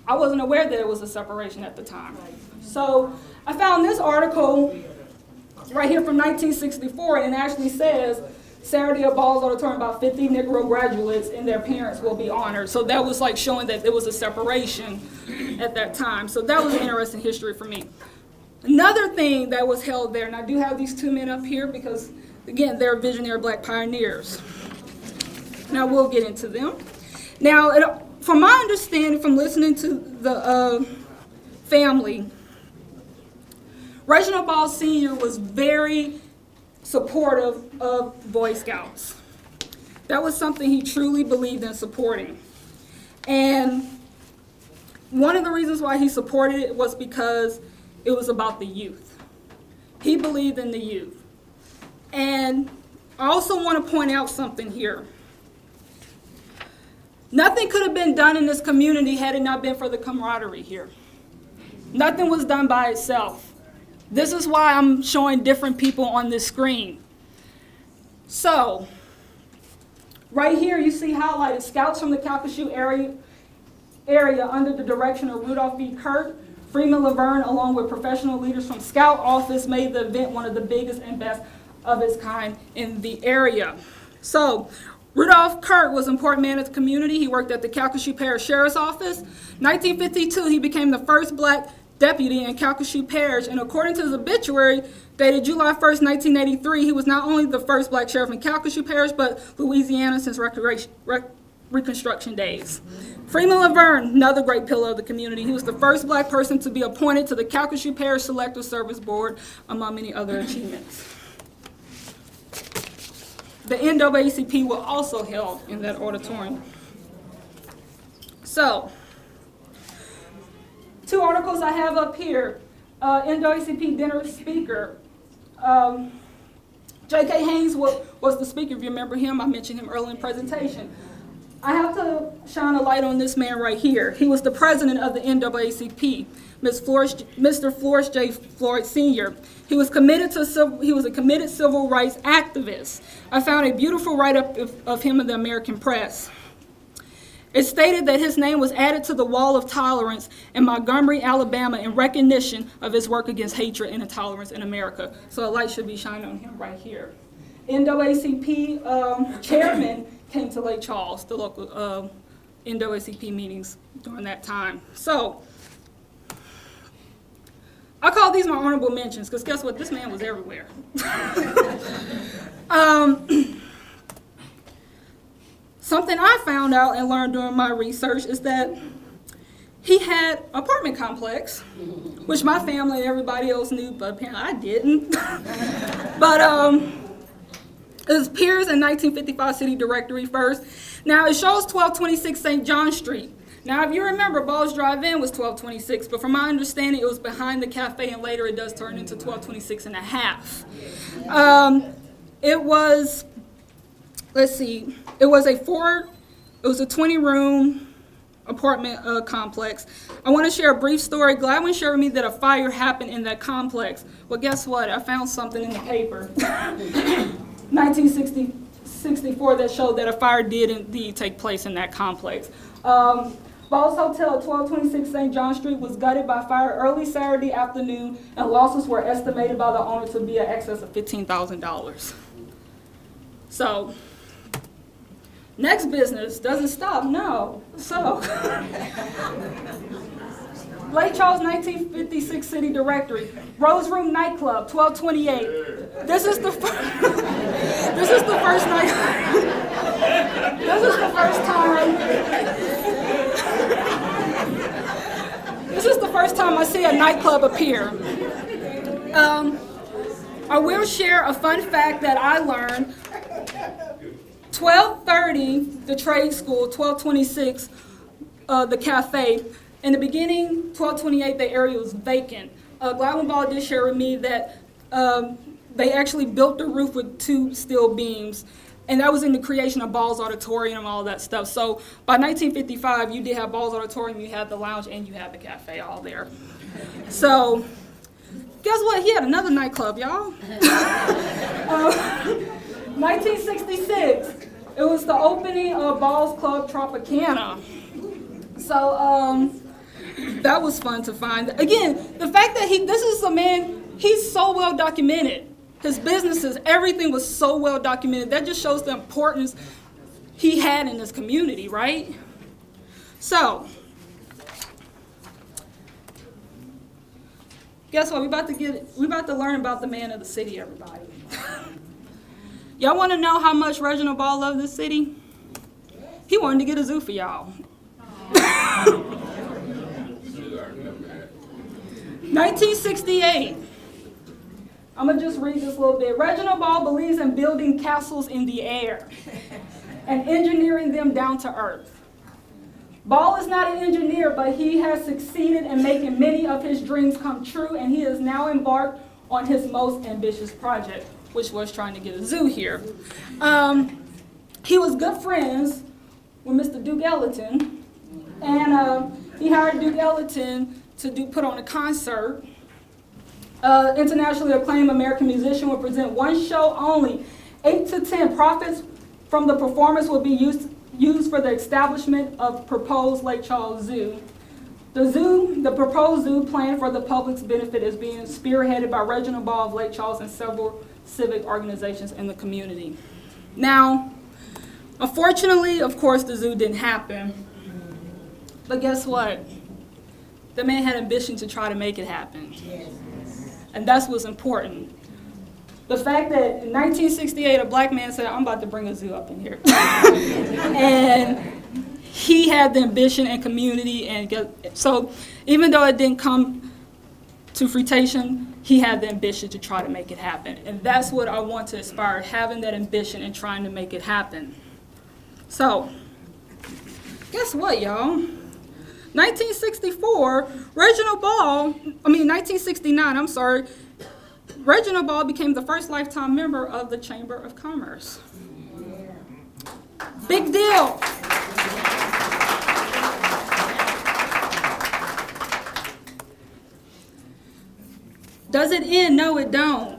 I wasn't aware that it was a separation at the time. So I found this article right here from 1964, and it actually says, Saturday at Ball's Auditorium, about 50 Negro graduates and their parents will be honored. So that was like showing that there was a separation at that time. So that was an interesting history for me. Another thing that was held there, and I do have these two men up here because, again, they're visionary black pioneers. Now we'll get into them. Now, from my understanding, from listening to the family, Reginald Ball Sr. was very supportive of Boy Scouts. That was something he truly believed in supporting. And one of the reasons why he supported it was because it was about the youth. He believed in the youth. And I also want to point out something here. Nothing could have been done in this community had it not been for the camaraderie here. Nothing was done by itself. This is why I'm showing different people on this screen. So, right here you see highlighted scouts from the Calcasieu area under the direction of Rudolph B. Kirk, Freeman Laverne, along with professional leaders from Scout Office, made the event one of the biggest and best of its kind in the area. So, Rudolph Kirk was an important man of the community. He worked at the Calcasieu Parish Sheriff's Office. 1952, he became the first black deputy in Calcasieu Parish, and according to his obituary, dated July 1st, 1983, he was not only the first black sheriff in Calcasieu Parish, but Louisiana since Reconstruction days. Freeman Laverne, another great pillar of the community. He was the first black person to be appointed to the Calcasieu Parish Selective Service Board, among many other achievements. The NAACP was also held in that auditorium. So, two articles I have up here. NAACP dinner speaker. J.K. Haynes was the speaker. If you remember him, I mentioned him earlier in the presentation. I have to shine a light on this man right here. He was the president of the NAACP, Mr. Flores J. Floyd Sr. He was a committed civil rights activist. I found a beautiful write-up of him in the American Press. It stated that his name was added to the wall of tolerance in Montgomery, Alabama, in recognition of his work against hatred and intolerance in America. So a light should be shining on him right here. NAACP chairman came to Lake Charles, the local NAACP meetings during that time. So I call these my honorable mentions because guess what? This man was everywhere. Something I found out and learned during my research is that he had an apartment complex, which my family and everybody else knew, but apparently I didn't. But it was Piers in 1955 City Directory first. Now it shows 1226 St. John Street. Now if you remember, Ball's Drive-In was 1226, but from my understanding it was behind the cafe and later it does turn into 1226 and a half. It was, let's see, it was a 20-room apartment complex. I want to share a brief story. Gladwin shared with me that a fire happened in that complex. Well, guess what? I found something in the paper, 1964, that showed that a fire did indeed take place in that complex. Ball's Hotel at 1226 St. John Street was gutted by fire early Saturday afternoon, and losses were estimated by the owner to be in excess of $15,000. So, next business doesn't stop, no. So, Lake Charles 1956 City Directory, Rose Room Nightclub, 1228. This is the first night. This is the first time. This is the first time I see a nightclub appear. I will share a fun fact that I learned. 1230, the trade school, 1226, the cafe. In the beginning, 1228, the area was vacant. Gladwin Ball did share with me that they actually built the roof with 2 steel beams, and that was in the creation of Ball's Auditorium and all that stuff. So by 1955, you did have Ball's Auditorium, you had the lounge, and you had the cafe all there. So guess what? He had another nightclub, y'all. 1966, it was the opening of Ball's Club Tropicana. So that was fun to find. Again, the fact that this is a man, he's so well documented. His businesses, everything was so well documented. That just shows the importance he had in this community, right? So, guess what? We about to learn about the man of the city, everybody. Y'all want to know how much Reginald Ball loved this city? He wanted to get a zoo for y'all. 1968. I'm going to just read this a little bit. Reginald Ball believes in building castles in the air and engineering them down to earth. Ball is not an engineer, but he has succeeded in making many of his dreams come true, and he is now embarked on his most ambitious project, which was trying to get a zoo here. He was good friends with Mr. Duke Ellington, and he hired Duke Ellington to put on a concert. Internationally acclaimed American musician will present one show only. 8 to 10 profits from the performance will be used for the establishment of proposed Lake Charles Zoo. The proposed zoo planned for the public's benefit is being spearheaded by Reginald Ball of Lake Charles and several civic organizations in the community. Now, unfortunately, of course, the zoo didn't happen. But guess what? The man had ambition to try to make it happen. And that's what's important. The fact that in 1968, a black man said, I'm about to bring a zoo up in here. And he had the ambition and community. So even though it didn't come to fruition, he had the ambition to try to make it happen. And that's what I want to aspire, having that ambition and trying to make it happen. So, guess what, y'all? 1969, Reginald Ball became the first lifetime member of the Chamber of Commerce. Big deal. Does it end? No, it don't.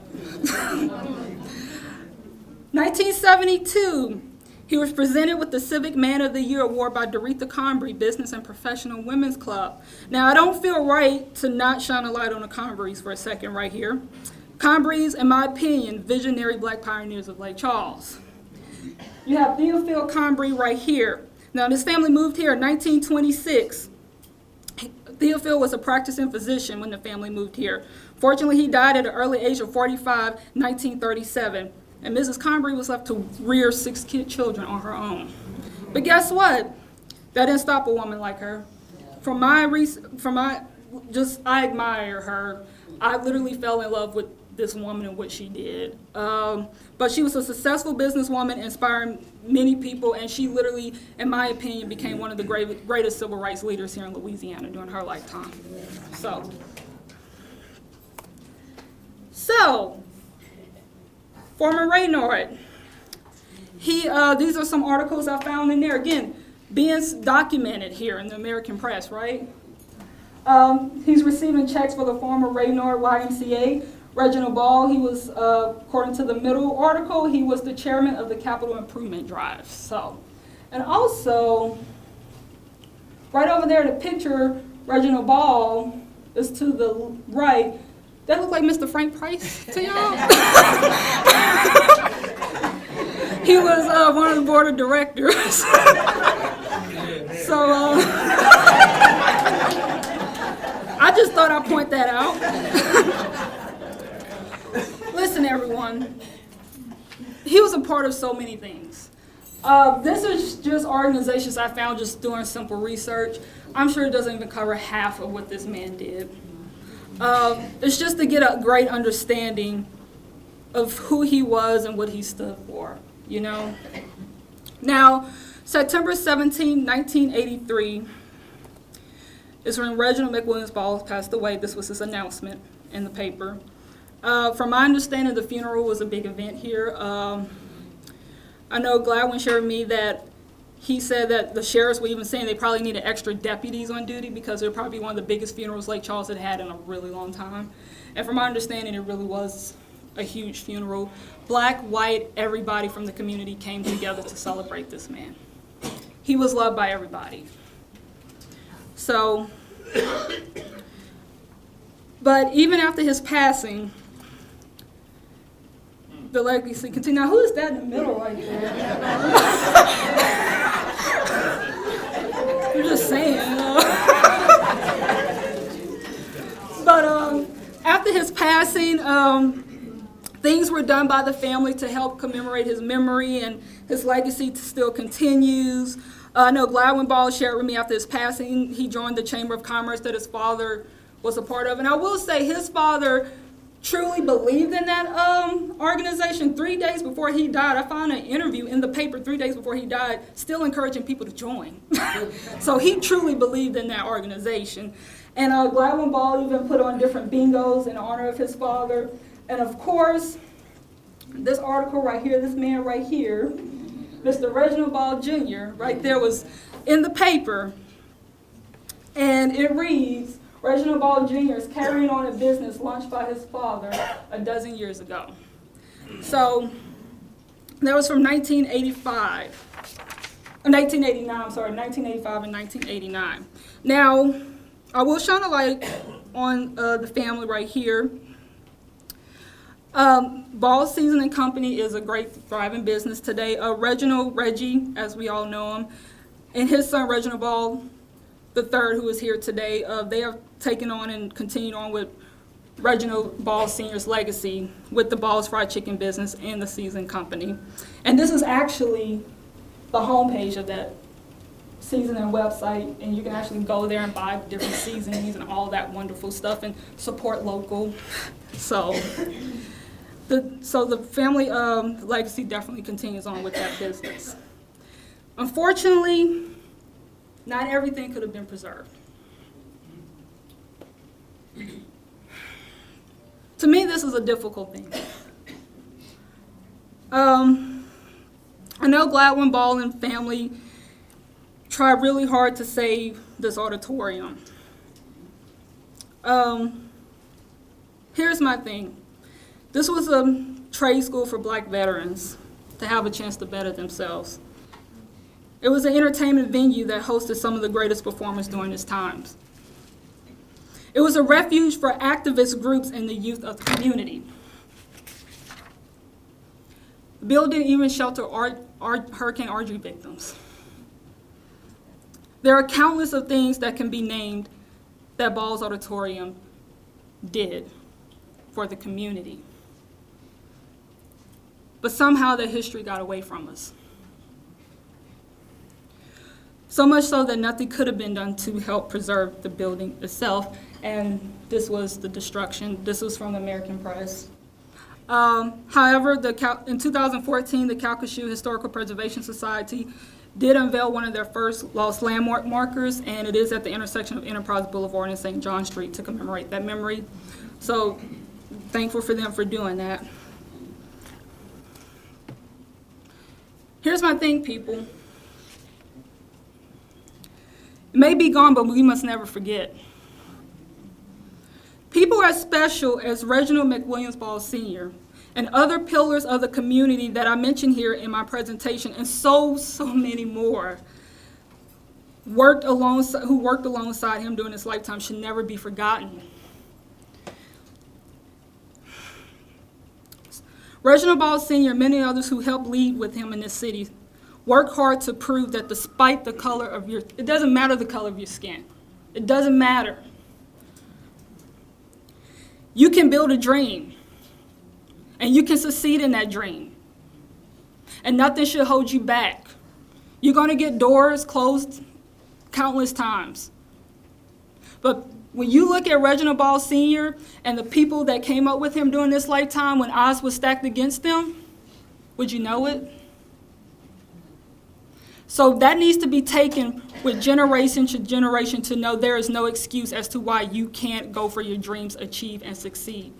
1972. He was presented with the Civic Man of the Year Award by Doretha Conbury Business and Professional Women's Club. Now, I don't feel right to not shine a light on the Conburys for a second right here. Conburys, in my opinion, visionary black pioneers of Lake Charles. You have Theophile Conbury right here. Now, this family moved here in 1926. Theophile was a practicing physician when the family moved here. Fortunately, he died at an early age of 45, 1937. And Mrs. Conbury was left to rear 6 children on her own. But guess what? That didn't stop a woman like her. I admire her. I literally fell in love with this woman and what she did. But she was a successful businesswoman, inspiring many people, and she literally, in my opinion, became one of the greatest civil rights leaders here in Louisiana during her lifetime. So, Foreman Reynard, these are some articles I found in there. Again, being documented here in the American press, right? He's receiving checks for the former Reynard YMCA. Reginald Ball, he was, according to the middle article, he was the chairman of the Capital Improvement Drive. So, and also, right over there, the picture, Reginald Ball is to the right. That look like Mr. Frank Price to y'all? He was one of the board of directors. So I just thought I'd point that out. Listen, everyone. He was a part of so many things. This is just organizations I found just doing simple research. I'm sure it doesn't even cover half of what this man did. It's just to get a great understanding of who he was and what he stood for, you know. Now, September 17, 1983 is when Reginald McWilliams Ball passed away. This was his announcement in the paper. From my understanding, the funeral was a big event here. I know Gladwin shared with me that he said that the sheriffs were even saying they probably needed extra deputies on duty because it would probably be one of the biggest funerals Lake Charles had had in a really long time. And from my understanding, it really was a huge funeral. Black, white, everybody from the community came together to celebrate this man. He was loved by everybody. So, but even after his passing, the legacy continued. Now, who is that in the middle right there? I'm just saying. But passing, things were done by the family to help commemorate his memory, and his legacy still continues. I know Gladwin Ball shared with me after his passing, he joined the Chamber of Commerce that his father was a part of. And I will say his father truly believed in that organization. 3 days before he died, I found an interview in the paper 3 days before he died, still encouraging people to join. So he truly believed in that organization. And Gladwin Ball even put on different bingos in honor of his father. And of course, this article right here, this man right here, Mr. Reginald Ball Jr., right there was in the paper. And it reads, Reginald Ball Jr. is carrying on a business launched by his father a dozen years ago. So that was from 1985 and 1989. Now, I will shine a light on the family right here. Ball Seasoning Company is a great, thriving business today. Reggie, as we all know him, and his son Reginald Ball III, who is here today, they have taken on and continued on with Reginald Ball Sr.'s legacy with the Ball's Fried Chicken business and the seasoning company. And this is actually the homepage of that seasoning website, and you can actually go there and buy different seasonings and all that wonderful stuff and support local. So the family legacy definitely continues on with that business. Unfortunately, not everything could have been preserved. To me, this is a difficult thing. I know Gladwin Ball and family tried really hard to save this auditorium. Here's my thing. This was a trade school for black veterans to have a chance to better themselves. It was an entertainment venue that hosted some of the greatest performers during its times. It was a refuge for activist groups and the youth of the community. The building even sheltered Hurricane Audrey victims. There are countless of things that can be named that Ball's Auditorium did for the community. But somehow the history got away from us. So much so that nothing could have been done to help preserve the building itself, and this was the destruction. This was from the American Press. However, in 2014, the Calcasieu Historical Preservation Society did unveil one of their first lost landmark markers, and it is at the intersection of Enterprise Boulevard and St. John Street to commemorate that memory. So thankful for them for doing that. Here's my thing, people. It may be gone, but we must never forget. People as special as Reginald McWilliams Ball Sr. and other pillars of the community that I mentioned here in my presentation, and so many more, who worked alongside him during his lifetime should never be forgotten. Reginald Ball Sr. and many others who helped lead with him in this city work hard to prove that despite the color of it doesn't matter the color of your skin. It doesn't matter. You can build a dream, and you can succeed in that dream. And nothing should hold you back. You're going to get doors closed countless times. But when you look at Reginald Ball Sr. and the people that came up with him during this lifetime when odds were stacked against them, would you know it? So that needs to be taken with generation to generation to know there is no excuse as to why you can't go for your dreams, achieve, and succeed.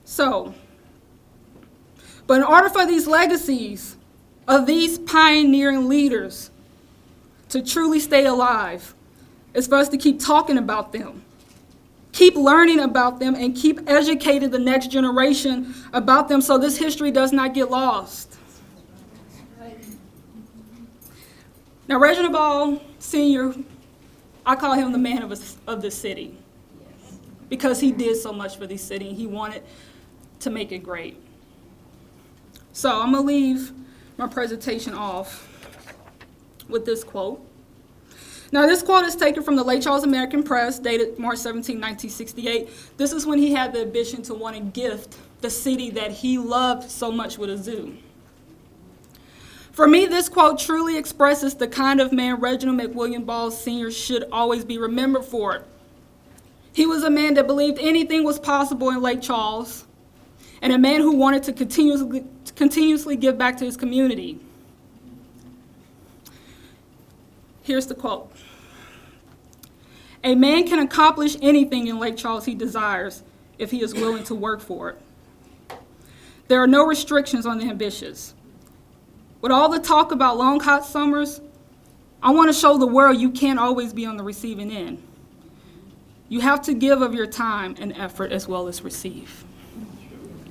So, but in order for these legacies of these pioneering leaders to truly stay alive, it's for us to keep talking about them, keep learning about them, and keep educating the next generation about them so this history does not get lost. Now, Reginald Ball Sr., I call him the man of the city because he did so much for the city and he wanted to make it great. So I'm going to leave my presentation off with this quote. Now, this quote is taken from the Lake Charles American Press, dated March 17, 1968. This is when he had the ambition to want to gift the city that he loved so much with a zoo. For me, this quote truly expresses the kind of man Reginald McWilliams Ball Sr. should always be remembered for. He was a man that believed anything was possible in Lake Charles, and a man who wanted to continuously give back to his community. Here's the quote. A man can accomplish anything in Lake Charles he desires if he is willing to work for it. There are no restrictions on the ambitious. With all the talk about long, hot summers, I want to show the world you can't always be on the receiving end. You have to give of your time and effort as well as receive.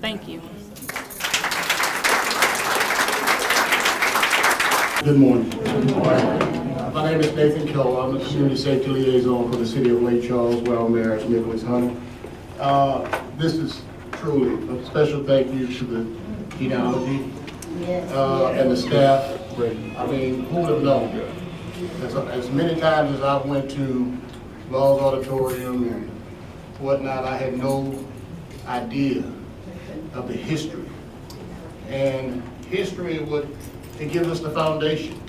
Thank you. Good morning. My name is Nathan Keller. I'm the Community Safety Liaison for the City of Lake Charles, where our Mayor is Nicholas Hunter. This is truly a special thank you to the genealogy and the staff. I mean, who would have known? As many times as I went to Law's Auditorium and whatnot, I had no idea of the history. And history it gives us the foundation.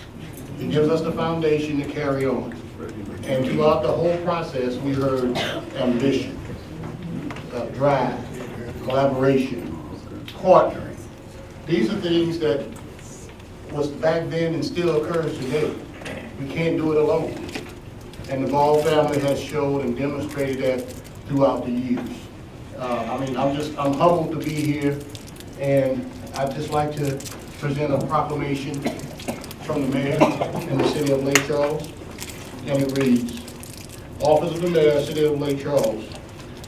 It gives us the foundation to carry on. And throughout the whole process, we heard ambition, drive, collaboration, partnering. These are things that was back then and still occurs today. We can't do it alone. And the Ball family has showed and demonstrated that throughout the years. I'm humbled to be here, and I'd just like to present a proclamation from the mayor in the city of Lake Charles, and it reads, Office of the Mayor, City of Lake Charles,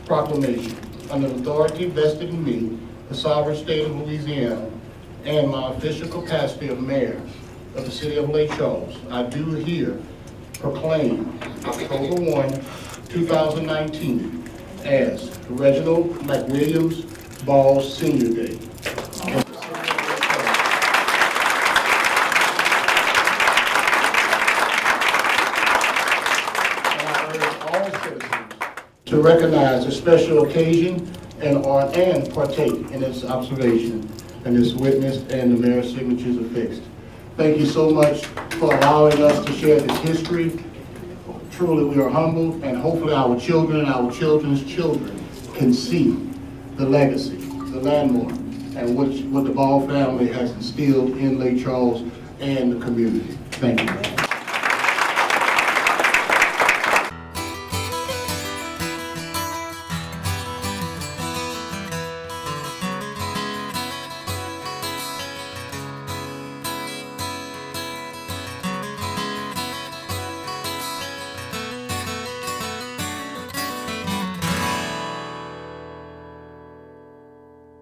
proclamation. Under the authority vested in me, the sovereign state of Louisiana, and my official capacity of mayor of the city of Lake Charles, I do here proclaim October 1, 2019 as Reginald McWilliams Ball Senior Day. To recognize a special occasion and partake in its observation and its witness, and the mayor's signatures are fixed. Thank you so much for allowing us to share this history. Truly, we are humbled, and hopefully our children and our children's children can see the legacy, the landmark, and what the Ball family has instilled in Lake Charles and the community. Thank you.